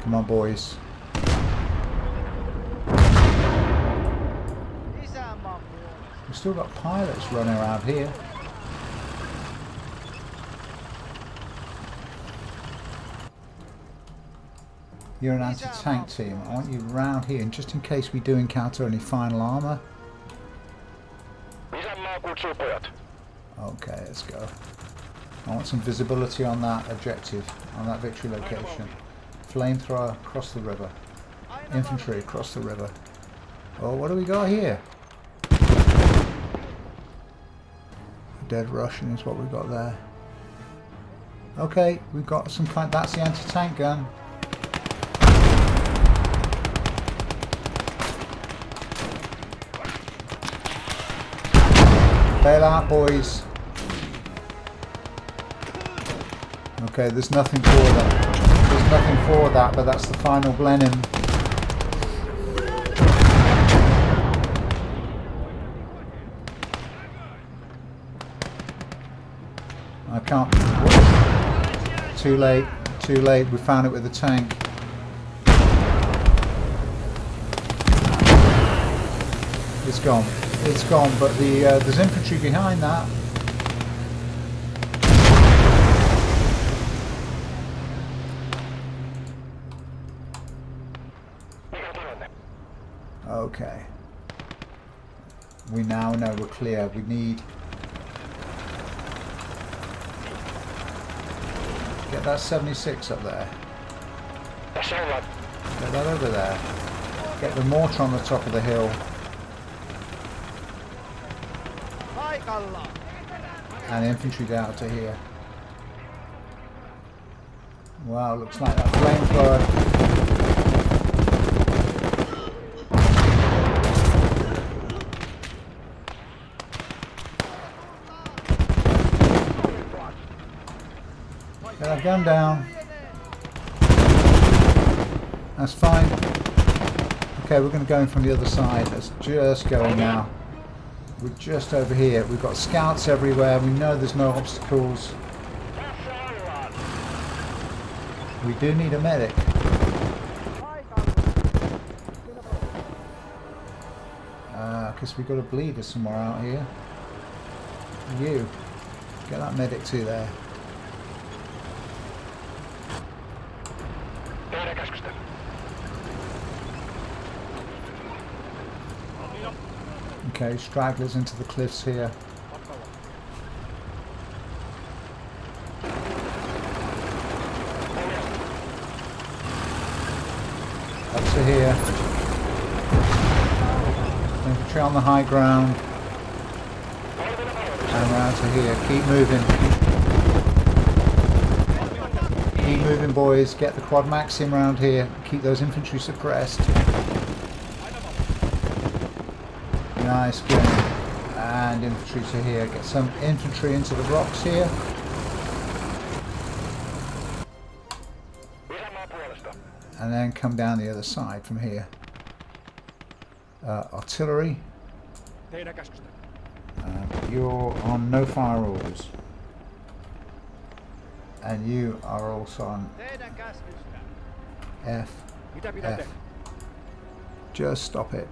Come on, boys. We've still got pilots running around here. You're an anti-tank team. I want you round here, and just in case we do encounter any final armour. Okay, let's go. I want some visibility on that objective, on that victory location. Flamethrower across the river. Infantry across the river. Oh, what do we got here? A dead Russian is what we've got there. Okay, we've got some kind. That's the anti-tank gun. Bail out, boys. Okay, there's nothing for that. There's nothing for that, but that's the final Blenheim. I can't. Too late. Too late. We found it with the tank. It's gone. It's gone, but there's infantry behind that. Okay. We now know we're clear. We need... Get that 76 up there. Get that over there. Get the mortar on the top of the hill. And infantry down to here. Wow, looks like that flamethrower. Get that gun down. That's fine. Okay, we're going to go in from the other side. Let's just go in now. We're just over here. We've got scouts everywhere. We know there's no obstacles. We do need a medic. Because we've got a bleeder somewhere out here. You. Get that medic to there. Okay, stragglers into the cliffs here. Up to here. Infantry on the high ground. And around to here. Keep moving. Keep moving, boys. Get the quad maxim around here. Keep those infantry suppressed. Nice going. And infantry to here. Get some infantry into the rocks here. And then come down the other side from here. Artillery. You're on no fire orders. And you are also on F. F. Just stop it.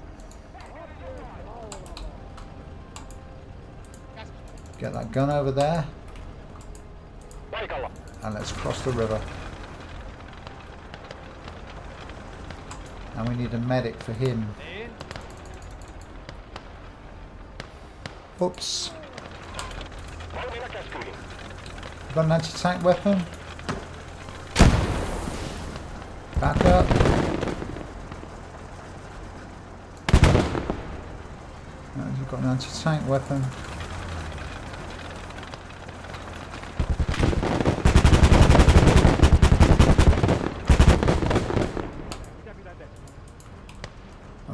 Get that gun over there. And let's cross the river. And we need a medic for him. Oops. Got an anti-tank weapon? We've got an anti-tank weapon.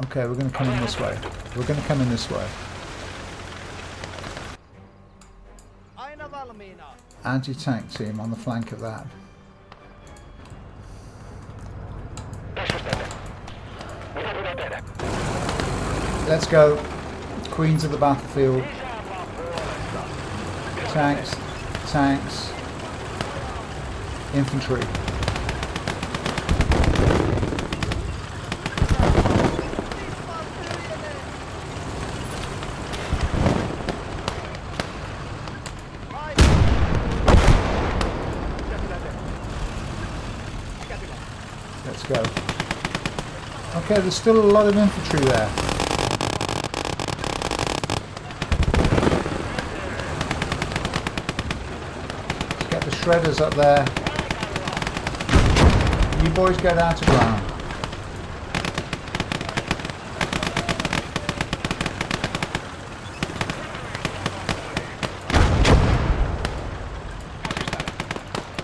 Okay, we're going to come in this way. We're going to come in this way. Aina valmiina. Anti-tank team on the flank of that. Let's go. Queens of the battlefield. Tanks. Tanks. Infantry. Let's go. Okay, there's still a lot of infantry there. Let's get the shredders up there. You boys go down to ground.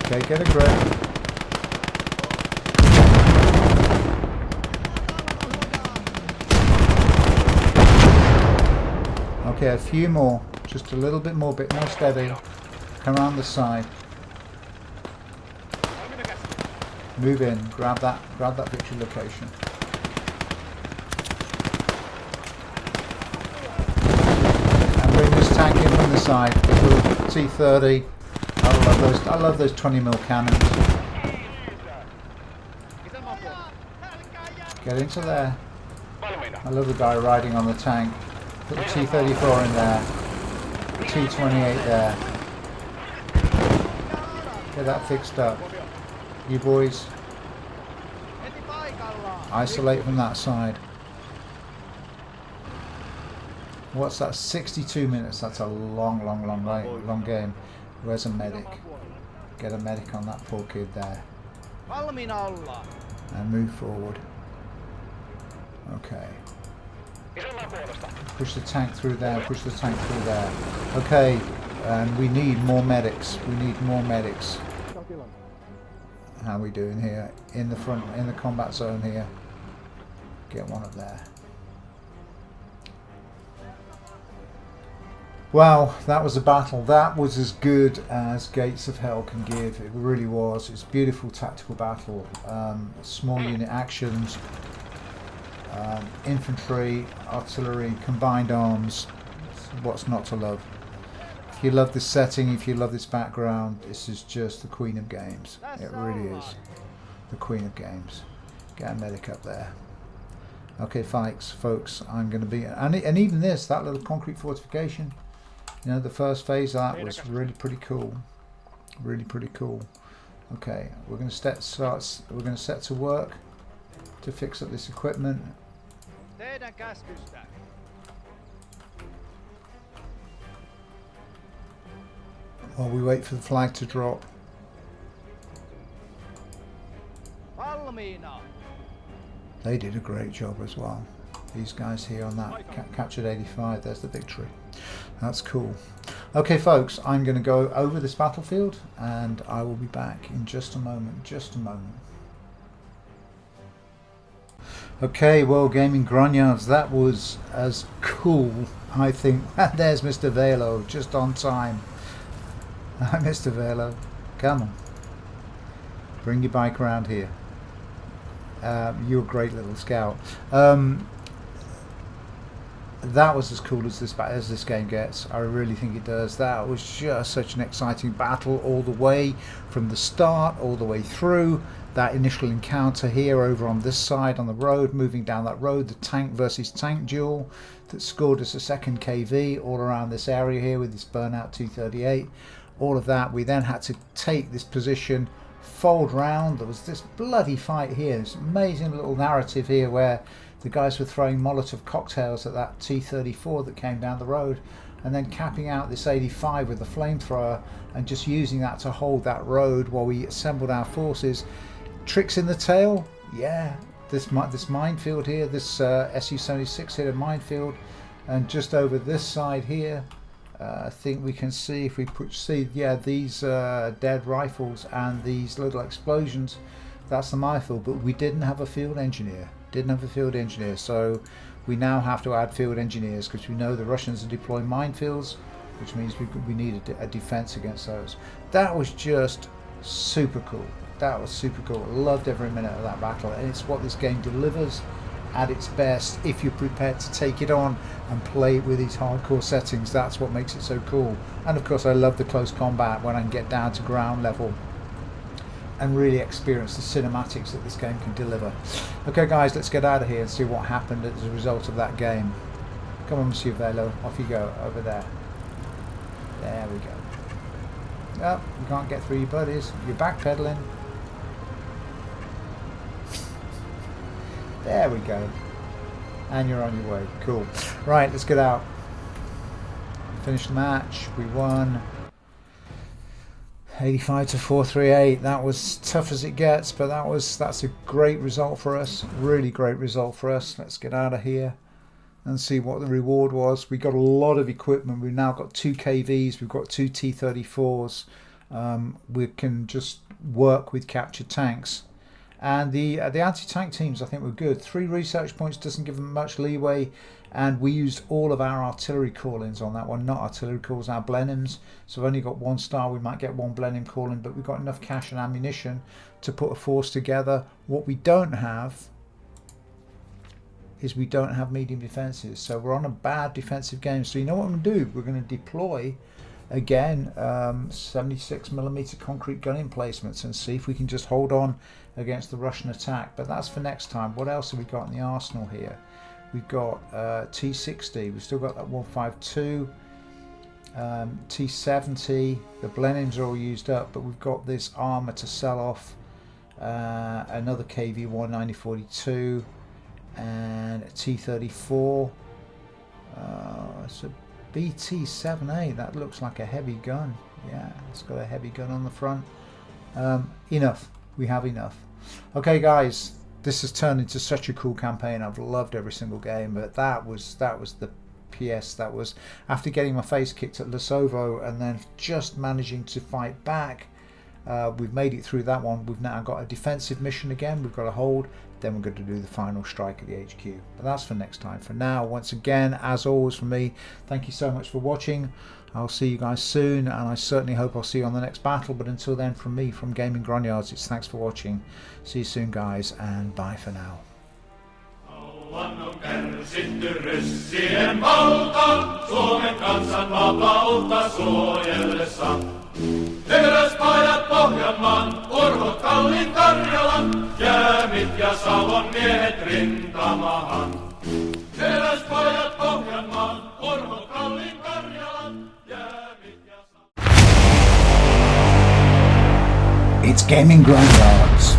Okay, get a grip. Okay, a few more, just a little bit more steady. Come around the side. Move in, grab that victory location. And bring this tank in from the side. T-30. I love those 20mm cannons. Get into there. I love the guy riding on the tank. Put the T-34 in there, T-28 there. Get that fixed up. You boys, isolate from that side. What's that? 62 minutes. That's a long game. Where's a medic? Get a medic on that poor kid there. Valmiina ollaan. And move forward. Okay. Push the tank through there, push the tank through there. Okay, and we need more medics. We need more medics. How are we doing here? In the front, in the combat zone here. Get one up there. Wow, that was a battle. That was as good as Gates of Hell can give. It really was. It's a beautiful tactical battle. Small unit actions. Infantry, artillery, combined arms. What's not to love? If you love this setting, if you love this background, this is just the queen of games. It really is the queen of games. Get a medic up there. Okay, folks, I'm going to be, and even this, that little concrete fortification, you know, the first phase of that was really pretty cool. Really pretty cool. Okay, we're going to set to work to fix up this equipment. Teidän käskystä. While we wait for the flag to drop. Valmiina. They did a great job as well. These guys here on that captured 85. There's the victory. That's cool. Okay, folks, I'm going to go over this battlefield, and I will be back in just a moment. Just a moment. Okay, well, Gaming Grognards, that was as cool, I think. There's Mr. Velo, just on time. Hi, Mr. Velo. Come on. Bring your bike around here. You're a great little scout. That was as cool as this game gets. I really think it does. That was just such an exciting battle all the way from the start, all the way through. That initial encounter here over on this side on the road, moving down that road, the tank versus tank duel that scored us a second KV all around this area here with this burnout T-38. All of that. We then had to take this position, fold round. There was this bloody fight here, this amazing little narrative here where the guys were throwing Molotov cocktails at that T-34 that came down the road, and then capping out this 85 with the flamethrower and just using that to hold that road while we assembled our forces. Tricks in the tail, yeah. This minefield here, this Su-76 hit a minefield, And just over this side here, I think we can see, if we see, yeah, these dead rifles and these little explosions, that's the minefield. But we didn't have a field engineer. So we now have to add field engineers, because we know the Russians are deploying minefields, which means we need a defense against those. That was just super cool. That was super cool. Loved every minute of that battle, and it's what this game delivers at its best if you're prepared to take it on and play it with these hardcore settings. That's what makes it so cool. And of course I love the close combat when I can get down to ground level and really experience the cinematics that this game can deliver. Okay guys, let's get out of here and see what happened as a result of that game. Come on, Monsieur Velo, off you go, over there. There we go. Oh, you can't get through your buddies, you're backpedaling. There we go. And you're on your way. Cool. Right, let's get out. Finish the match. We won 85 to 438. That was tough as it gets, but that's a great result for us. Really great result for us. Let's get out of here and see what the reward was. We got a lot of equipment. We've now got 2 KVs. We've got 2 T-34s. We can just work with captured tanks. And the anti-tank teams, I think, were good. 3 research points doesn't give them much leeway, and we used all of our artillery call-ins on that one. Not artillery calls, our Blenheims. So we've only got 1 star. We might get 1 Blenheim call-in, but we've got enough cash and ammunition to put a force together. What we don't have is we don't have medium defences. So we're on a bad defensive game. So you know what I'm going to do? We're going to deploy again 76mm concrete gun emplacements and see if we can just hold on against the Russian attack. But that's for next time. What else have we got in the arsenal here? We've got T60, we've still got that 152, T70, the Blenheims are all used up, but we've got this armour to sell off, another KV-1 9042, and a T34, it's a BT-7A, that looks like a heavy gun. Yeah, it's got a heavy gun on the front. Enough, we have enough. Okay guys, this has turned into such a cool campaign. I've loved every single game, but that was the PS. That was after getting my face kicked at Lesovo and then just managing to fight back. We've made it through that one. We've now got a defensive mission again. We've got to hold. Then we're going to do the final strike at the HQ. But that's for next time. For now, once again, as always from me, thank you so much for watching. I'll see you guys soon, and I certainly hope I'll see you on the next battle. But until then, from me, from Gaming Grognards, it's thanks for watching. See you soon, guys, and bye for now. Kauan on kärsitty ryssien valta, Suomen kansan vapautta suojellessa. Teräspajat Pohjanmaan, Urhot Kallin Karjalan, Jäämit ja Savon miehet rintamahan. Teräspajat Pohjanmaan, Urhot Kallin Karjalan, Jäämit ja Savon. It's Gaming Grognards.